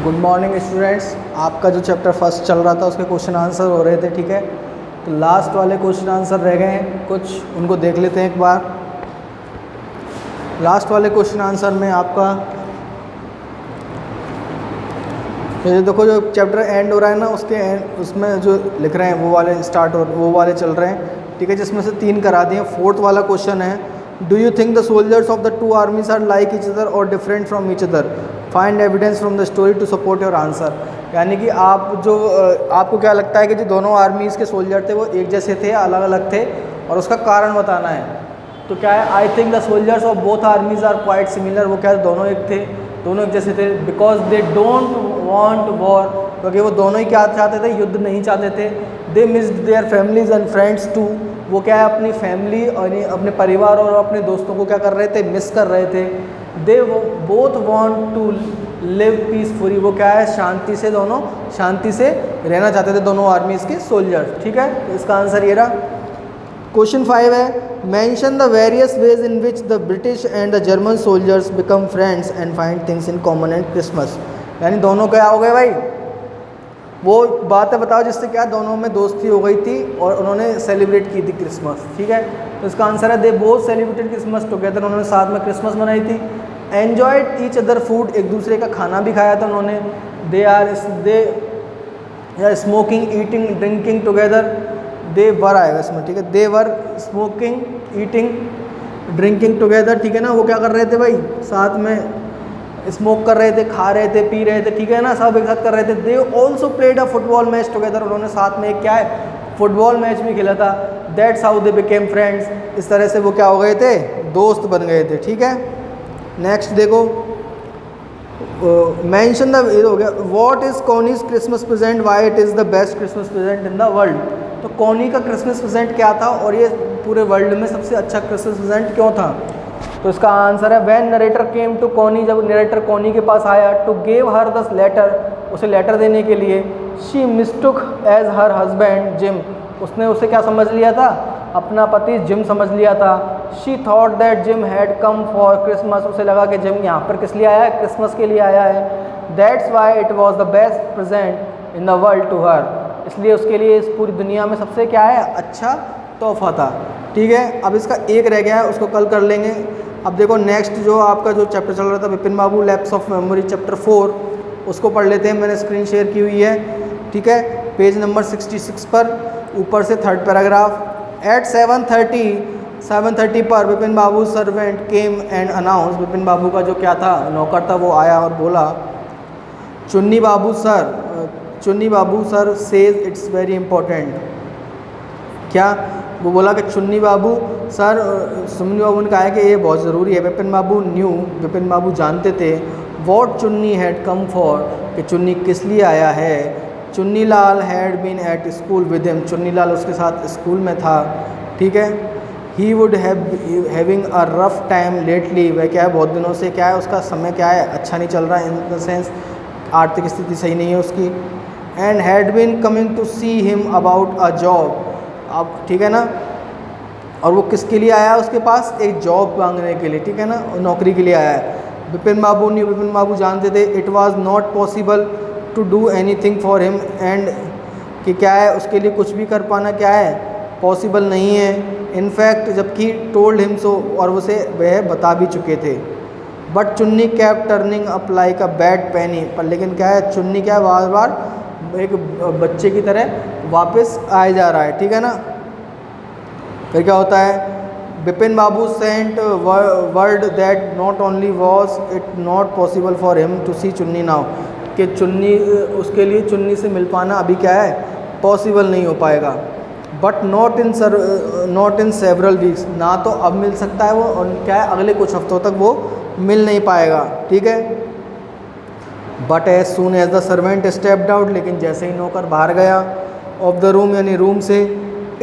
Good morning students. आपका जो chapter first चल रहा था उसके क्वेश्चन आंसर हो रहे थे, ठीक है। तो लास्ट वाले क्वेश्चन आंसर रह गए हैं कुछ, उनको देख लेते हैं एक बार। लास्ट वाले क्वेश्चन आंसर में आपका ये देखो, जो चैप्टर एंड हो रहा है ना, उसके एंड उसमें जो लिख रहे हैं वो वाले स्टार्ट हो, वो वाले चल रहे हैं, ठीक है। जिसमें से 3 करा दिए। फोर्थ वाला क्वेश्चन है, do you think the soldiers of the 2 armies are like each other और different from each other? Find evidence from the story to support your answer. यानी कि आपको क्या लगता है कि जो दोनों आर्मीज़ के सोल्जर थे वो एक जैसे थे या अलग अलग थे, और उसका कारण बताना है। तो क्या है, I think the soldiers of both armies are quite similar. वो क्या दोनों एक थे, दोनों एक जैसे थे। Because they don't want war, क्योंकि वो दोनों ही क्या चाहते थे, युद्ध नहीं चाहते थे। They missed their families and friends too. वो क्या है, अपनी फैमिली और अपने परिवार और अपने दोस्तों को क्या कर रहे थे, मिस कर रहे थे। They both want to live peacefully. वो क्या है, शांति से, दोनों शांति से रहना चाहते थे, दोनों आर्मीज़ के सोल्जर्स, ठीक है। तो इसका आंसर ये रहा। क्वेश्चन 5 है, mention the various ways in which the British and the German soldiers become friends and find things in common and Christmas. यानी दोनों क्या हो गए भाई, वो बातें बताओ जिससे क्या दोनों में दोस्ती हो गई थी और उन्होंने सेलिब्रेट की थी क्रिसमस, ठीक है। तो इसका आंसर है, they both celebrated Christmas together. उन्होंने साथ में क्रिसमस मनाई थी। एन्जॉयड ईच अदर फूड, एक दूसरे का खाना भी खाया था उन्होंने। They are smoking eating drinking together. They were आएगा इसमें, ठीक है। They were smoking eating drinking together, ठीक है ना। वो क्या कर रहे थे भाई, साथ में स्मोक कर रहे थे, खा रहे थे, पी रहे थे, ठीक है ना, सब एक साथ कर रहे थे। They also played a football match together. उन्होंने साथ में एक क्या है, फुटबॉल मैच भी खेला था। That's how they became friends. इस तरह से वो क्या हो गए थे, दोस्त बन गए थे, ठीक है। नेक्स्ट देखो, मेंशन द, ये हो गया, what is Connie's Christmas present, why it is the best Christmas present in the world. तो कॉनी का क्रिसमस प्रेजेंट क्या था और ये पूरे वर्ल्ड में सबसे अच्छा क्रिसमस प्रेजेंट क्यों था? तो इसका आंसर है, when narrator came to Connie, जब नरेटर कॉनी के पास आया, to give her the letter, उसे लेटर देने के लिए, she mistook as her husband Jim, उसने उसे क्या समझ लिया था, अपना पति जिम समझ लिया था। She thought that gym had come for Christmas, उसे लगा कि जिम यहाँ पर किस लिए आया है, क्रिसमस के लिए आया है। That's why it was the best present in the world to her, इसलिए उसके लिए इस पूरी दुनिया में सबसे क्या है, अच्छा तोहफा था, ठीक है। अब इसका एक रह गया है, उसको कल कर लेंगे। अब देखो नेक्स्ट जो आपका जो चैप्टर चल रहा था, विपिन बाबू लैप्स ऑफ मेमोरी, चैप्टर 4, उसको पढ़ लेते हैं। मैंने स्क्रीन शेयर की हुई है, ठीक है, पेज नंबर 66 पर, ऊपर से 3rd पैराग्राफ। एट 7:30 पर Vipin Babu servant came and announce, Vipin Babu का जो क्या था, नौकर था, वो आया और बोला, Chunni Babu sir says it's very important. क्या वो बोला कि चुन्नी बाबू ने कहा है कि ये बहुत ज़रूरी है। विपिन बाबू जानते थे, वॉट चुन्नी हैड कम फॉर, कि चुन्नी किस लिए आया है। Chunni Lal had been at school with him, Chunni Lal उसके साथ स्कूल में था, ठीक है। He would having a rough time lately, वह क्या है, बहुत दिनों से क्या है, उसका समय क्या है, अच्छा नहीं चल रहा है, इन द सेंस आर्थिक स्थिति सही नहीं है उसकी। And had been coming to see him about a job, अब ठीक है ना, और वो किसके लिए आया है, उसके पास एक जॉब मांगने के लिए, ठीक है ना, नौकरी के लिए आया है। विपिन बाबू जानते थे, it was not possible to do anything for him, and कि क्या है, उसके लिए कुछ भी कर पाना क्या है, पॉसिबल नहीं है। इनफैक्ट जबकि टोल्ड हिम सो, और उसे वह बता भी चुके थे। But Chunni kept turning up like a bad penny, पर लेकिन क्या है, चुन्नी क्या है, बार बार एक बच्चे की तरह वापस आए जा रहा है, ठीक है ना। फिर क्या होता है, Vipin Babu sent word that not only was it not possible for him to see Chunni now, कि चुन्नी, उसके लिए चुन्नी से मिल पाना अभी क्या है, पॉसिबल नहीं हो पाएगा। But not in several weeks, ना तो अब मिल सकता है वो, और क्या है, अगले कुछ हफ्तों तक वो मिल नहीं पाएगा, ठीक है। But as soon as the servant stepped out, लेकिन जैसे ही नौकर बाहर गया ऑफ द रूम, यानी रूम से,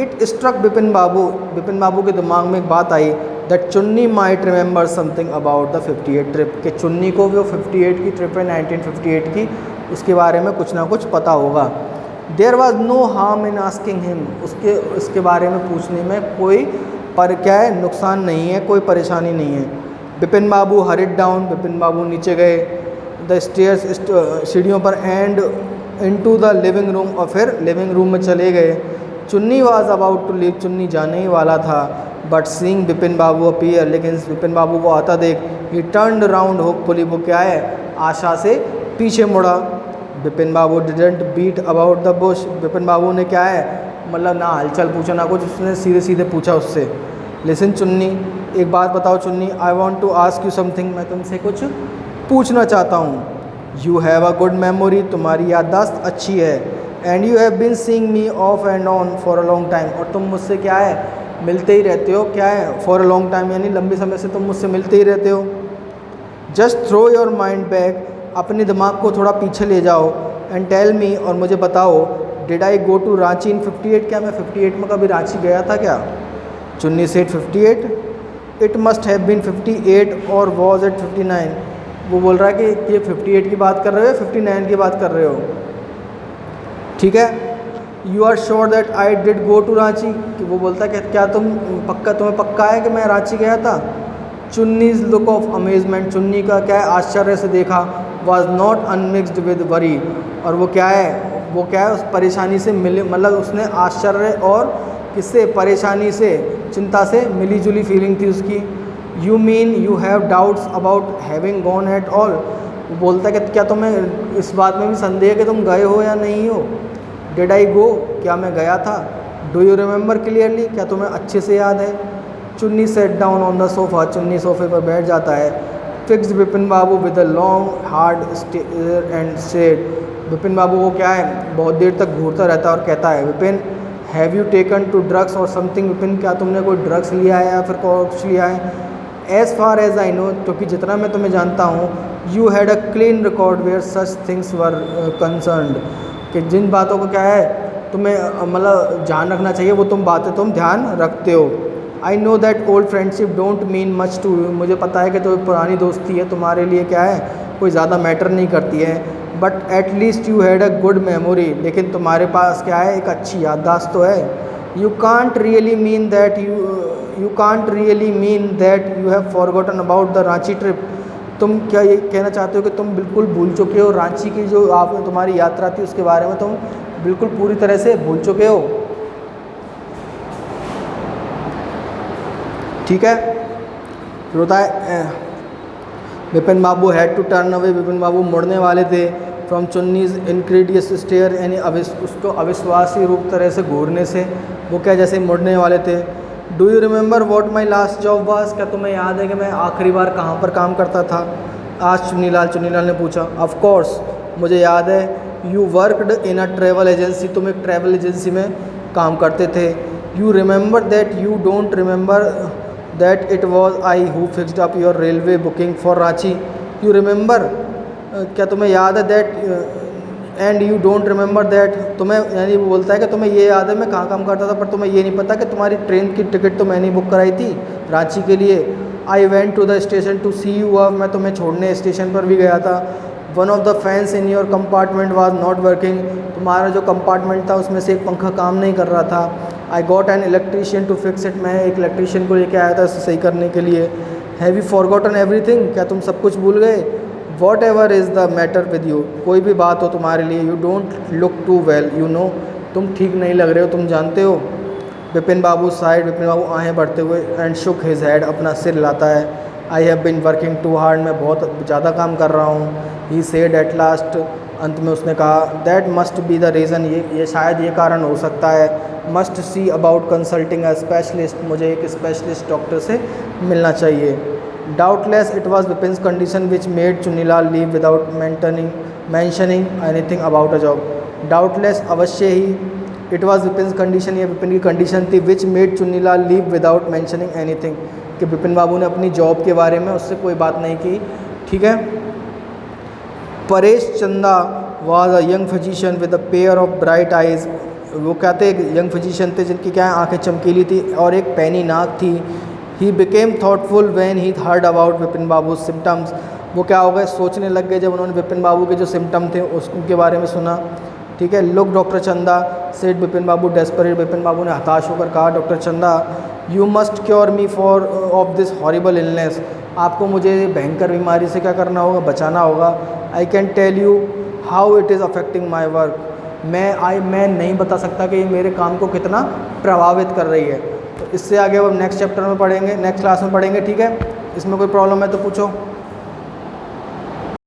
इट स्ट्रक विपिन बाबू के दिमाग में एक बात आई, that Chunni might remember something about the 58 trip, कि चुन्नी को वो 58 की ट्रिप है, 1958 की, उसके बारे में कुछ ना कुछ पता होगा। There was no harm in asking him, उसके बारे में पूछने में कोई पर क्या है, नुकसान नहीं है, कोई परेशानी नहीं है। विपिन बाबू हरिड डाउन, विपिन बाबू नीचे गए। द स्टेयर्स, सीढ़ियों पर, and into the living room, और फिर लिविंग रूम में चले गए। चुन्नी वाज अबाउट टू लीव, चुन्नी जाने ही वाला था। But seeing Bipin Babu appear, लेकिन बिपिन बाबू को आता देख, ही टर्नड राउंड होपफुली, वो क्या है, आशा से पीछे मुड़ा। Bipin Babu didn't beat about the bush, Bipin Babu ने क्या है, मतलब ना हलचल पूछा ना कुछ, उसने सीधे सीधे पूछा उससे। लिसन चुन्नी, एक बात बताओ Chunni, I want to ask you something, मैं तुमसे कुछ पूछना चाहता हूँ। You have a good memory, तुम्हारी याददाश्त अच्छी है। And you have been seeing me off and on for a long time, और तुम मुझसे क्या है, मिलते ही रहते हो, क्या है, फॉर अ लॉन्ग टाइम, यानी लंबे समय से तुम मुझसे मिलते ही रहते हो। Just throw your mind back, अपने दिमाग को थोड़ा पीछे ले जाओ। एंड टेल मी, और मुझे बताओ, did I go to Ranchi in 58, क्या मैं 58 में कभी रांची गया था क्या? Chunni said 58, it must have been 58 और वॉज एट 59। वो बोल रहा है कि ये 58 की बात कर रहे हो, 59 की बात कर रहे हो, ठीक है। You are sure that I did go to Ranchi, कि वो बोलता है कि क्या तुम्हें पक्का है कि मैं रांची गया था? चुन्नीज लुक ऑफ अमेजमेंट, चुन्नी का क्या है, आश्चर्य से देखा, was not unmixed with worry, और वो क्या है उस परेशानी से मिले, मतलब उसने आश्चर्य और किससे, परेशानी से, चिंता से मिली जुली फीलिंग थी उसकी। You mean you have doubts about having gone at all, वो बोलता है कि क्या तुम्हें इस बात में भी संदेह है कि तुम गए हो या नहीं हो? डिड आई गो, क्या मैं गया था? डू यू रिमेंबर क्लियरली, क्या तुम्हें अच्छे से याद है? Chunni sat down on the sofa, Chunni सोफे पर बैठ जाता है। Fixed Bipin Babu with a long hard stare and said, Bipin Babu को क्या है, बहुत देर तक घूरता रहता है और कहता है, Vipin have you taken to drugs or something, Vipin क्या तुमने कोई ड्रग्स लिया है या फिर कुछ लिया है? As far as I know, क्योंकि जितना मैं तुम्हें जानता हूँ, you had a clean record where such things were concerned, कि जिन बातों को क्या है तुम्हें मतलब ध्यान रखना चाहिए, वो बातें तुम ध्यान रखते हो। I know that old friendship don't mean much to you, मुझे पता है कि तो पुरानी दोस्ती है तुम्हारे लिए क्या है, कोई ज़्यादा मैटर नहीं करती है। But at least you had a good memory, लेकिन तुम्हारे पास क्या है, एक अच्छी याददाश्त तो है। You can't really mean that you have forgotten about the Ranchi trip, तुम क्या ये कहना चाहते हो कि तुम बिल्कुल भूल चुके हो रांची की जो तुम्हारी यात्रा थी उसके बारे में, तुम बिल्कुल पूरी तरह से भूल चुके हो, ठीक है। फिर होता है Bipin Babu had to turn away, Bipin Babu मुड़ने वाले थे। फ्रॉम चुन्नीज इनक्रीडियस स्टेयर, यानी उसको अविश्वासी रूप तरह से घूरने से, वो क्या जैसे मुड़ने वाले थे। Do you remember what my last job was, क्या तुम्हें याद है कि मैं आखिरी बार कहाँ पर काम करता था? आज चुन्नीलाल ने पूछा। ऑफ कोर्स, मुझे याद है। You worked in a travel agency, तुम एक ट्रैवल एजेंसी में काम करते थे। You remember that you don't remember that it was I who fixed up your railway booking for Ranchi, you remember, क्या तुम्हें याद है that, and you don't remember that, तुम्हें, यानी वो बोलता है कि तुम्हें ये याद है मैं कहाँ काम करता था, पर तुम्हें ये नहीं पता कि तुम्हारी ट्रेन की टिकट तो मैंने बुक कराई थी रांची के लिए। I went to the station to see you, अब मैं तुम्हें छोड़ने स्टेशन पर भी गया था। One of the fans in your compartment was not working, तुम्हारा जो कंपार्टमेंट था उसमें से एक पंखा काम नहीं कर रहा था। I got an electrician to fix it, मैं एक इलेक्ट्रीशियन को लेकर आया था इसे सही करने के लिए। हैव यू फॉरगॉटन एवरीथिंग, क्या तुम सब कुछ भूल गए? Whatever is the matter with you, कोई भी बात हो तुम्हारे लिए। You don't look too well, you know, तुम ठीक नहीं लग रहे हो, तुम जानते हो। बिपिन बाबू साइड, बिपिन बाबू आहें बढ़ते हुए, एंड शुक हिज हेड, अपना सिर लाता है। I have been working too hard, मैं बहुत ज़्यादा काम कर रहा हूँ। ही सेड एट लास्ट, अंत में उसने कहा, that must be the reason, ये शायद ये कारण हो सकता है। Must see about consulting a specialist, मुझे एक स्पेशलिस्ट डॉक्टर से मिलना चाहिए। Doubtless it was Vipin's condition which made Chunnilal leave without mentioning anything about a job. Doubtless, अवश्य ही, इट वॉज विपिन्स कंडीशन, ये विपिन की कंडीशन थी, which made Chunnilal leave without mentioning anything, कि विपिन बाबू ने अपनी जॉब के बारे में उससे कोई बात नहीं की, ठीक है। परेश चंदा was a young physician with a pair of bright eyes, वो कहते एक यंग फिजिशियन थे जिनकी क्या आंखें चमकीली थी और एक पैनी नाक थी। He became thoughtful when he heard about Vipin Babu symptoms, वो क्या हो गए, सोचने लग गए जब उन्होंने विपिन बाबू के जो सिम्टम थे उसके बारे में सुना, ठीक है। लुक डॉक्टर चंदा सेड विपिन बाबू डेस्परेट, विपिन बाबू ने हताश होकर कहा, डॉक्टर चंदा, you must cure me for of this horrible illness, आपको मुझे भयंकर बीमारी से क्या करना होगा, बचाना होगा। I can tell you how it is affecting my work. मैं नहीं बता सकता कि ये मेरे काम को कितना प्रभावित कर रही है। तो इससे आगे वो नेक्स्ट चैप्टर में पढ़ेंगे, नेक्स्ट क्लास में पढ़ेंगे, ठीक है। इसमें कोई प्रॉब्लम है तो पूछो।